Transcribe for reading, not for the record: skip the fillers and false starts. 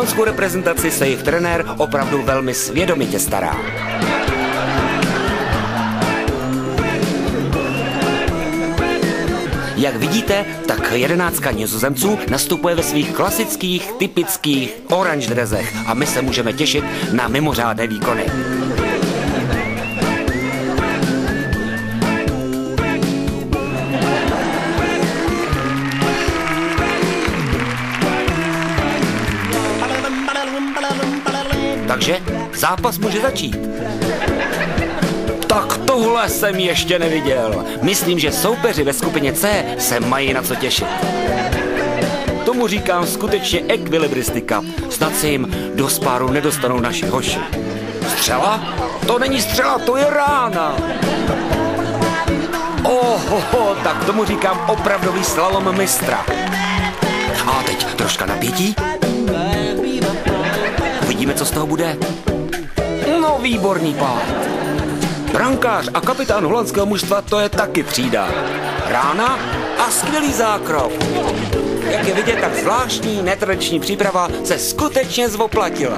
polskou reprezentaci se jejich trenér opravdu velmi svědomitě stará. Jak vidíte, tak 11 Nizozemců nastupuje ve svých klasických, typických oranž drezech a my se můžeme těšit na mimořádné výkony. Takže zápas může začít. Tak tohle jsem ještě neviděl. Myslím, že soupeři ve skupině C se mají na co těšit. Tomu říkám skutečně ekvilibristika. Snad se jim do spáru nedostanou naši hoši. Střela? To není střela, to je rána. Ohoho, tak tomu říkám opravdový slalom mistra. A teď troška napětí. Uvidíme, co z toho bude. No, výborný pád. Brankář a kapitán holandského mužstva, to je taky třída. Rána a skvělý zákrok. Jak je vidět, tak zvláštní netradiční příprava se skutečně zvoplatila.